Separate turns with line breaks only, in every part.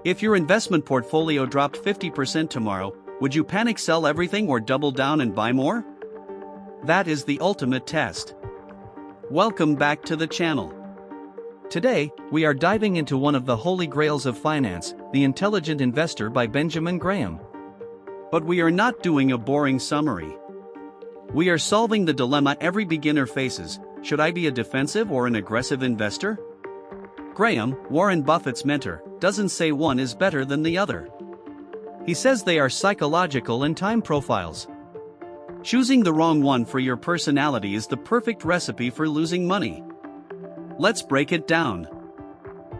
If your investment portfolio dropped 50% tomorrow, would you panic sell everything or double down and buy more? That is the ultimate test. Welcome back to the channel. Today, we are diving into one of the holy grails of finance, The Intelligent Investor by Benjamin Graham. But we are not doing a boring summary. We are solving the dilemma every beginner faces: should I be a defensive or an aggressive investor? Graham, Warren Buffett's mentor, doesn't say one is better than the other. He says they are psychological and time profiles. Choosing the wrong one for your personality is the perfect recipe for losing money. Let's break it down.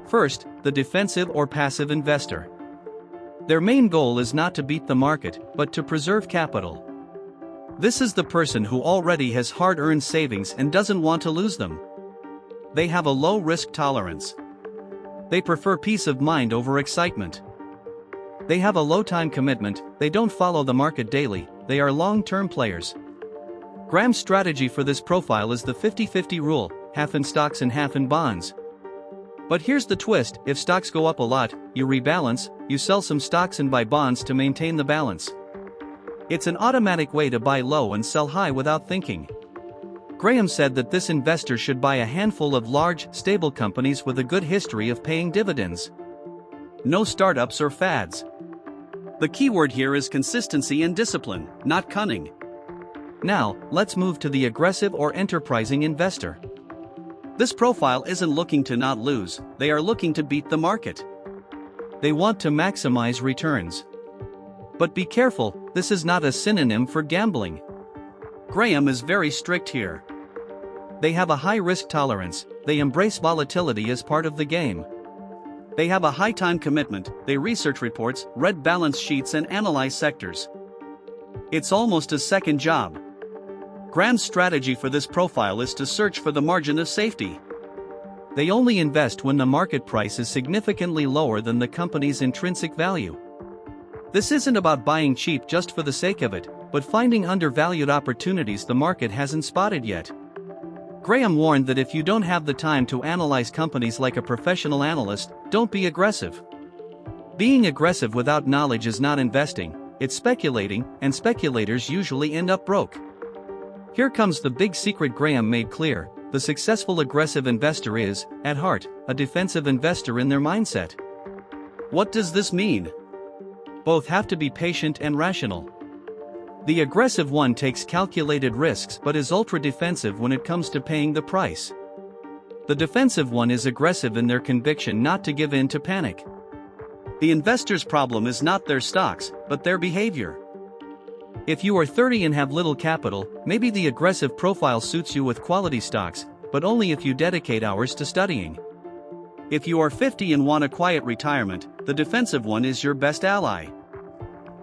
First, the defensive or passive investor. Their main goal is not to beat the market, but to preserve capital. This is the person who already has hard-earned savings and doesn't want to lose them. They have a low risk tolerance. They prefer peace of mind over excitement. They have a low time commitment, they don't follow the market daily, they are long-term players. Graham's strategy for this profile is the 50-50 rule, half in stocks and half in bonds. But here's the twist: if stocks go up a lot, you rebalance, you sell some stocks and buy bonds to maintain the balance. It's an automatic way to buy low and sell high without thinking. Graham said that this investor should buy a handful of large, stable companies with a good history of paying dividends. No startups or fads. The key word here is consistency and discipline, not cunning. Now, let's move to the aggressive or enterprising investor. This profile isn't looking to not lose, they are looking to beat the market. They want to maximize returns. But be careful, this is not a synonym for gambling. Graham is very strict here. They have a high risk tolerance, they embrace volatility as part of the game. They have a high time commitment, they research reports, read balance sheets and analyze sectors. It's almost a second job. Graham's strategy for this profile is to search for the margin of safety. They only invest when the market price is significantly lower than the company's intrinsic value. This isn't about buying cheap just for the sake of it, but finding undervalued opportunities the market hasn't spotted yet. Graham warned that if you don't have the time to analyze companies like a professional analyst, don't be aggressive. Being aggressive without knowledge is not investing, it's speculating, and speculators usually end up broke. Here comes the big secret Graham made clear: the successful aggressive investor is, at heart, a defensive investor in their mindset. What does this mean? Both have to be patient and rational. The aggressive one takes calculated risks but is ultra-defensive when it comes to paying the price. The defensive one is aggressive in their conviction not to give in to panic. The investor's problem is not their stocks, but their behavior. If you are 30 and have little capital, maybe the aggressive profile suits you with quality stocks, but only if you dedicate hours to studying. If you are 50 and want a quiet retirement, the defensive one is your best ally.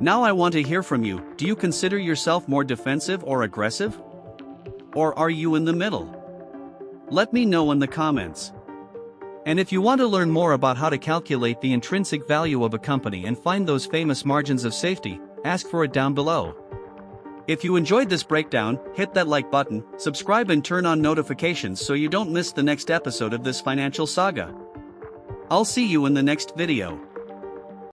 Now I want to hear from you: do you consider yourself more defensive or aggressive? Or are you in the middle? Let me know in the comments. And if you want to learn more about how to calculate the intrinsic value of a company and find those famous margins of safety, ask for it down below. If you enjoyed this breakdown, hit that like button, subscribe and turn on notifications so you don't miss the next episode of this financial saga. I'll see you in the next video.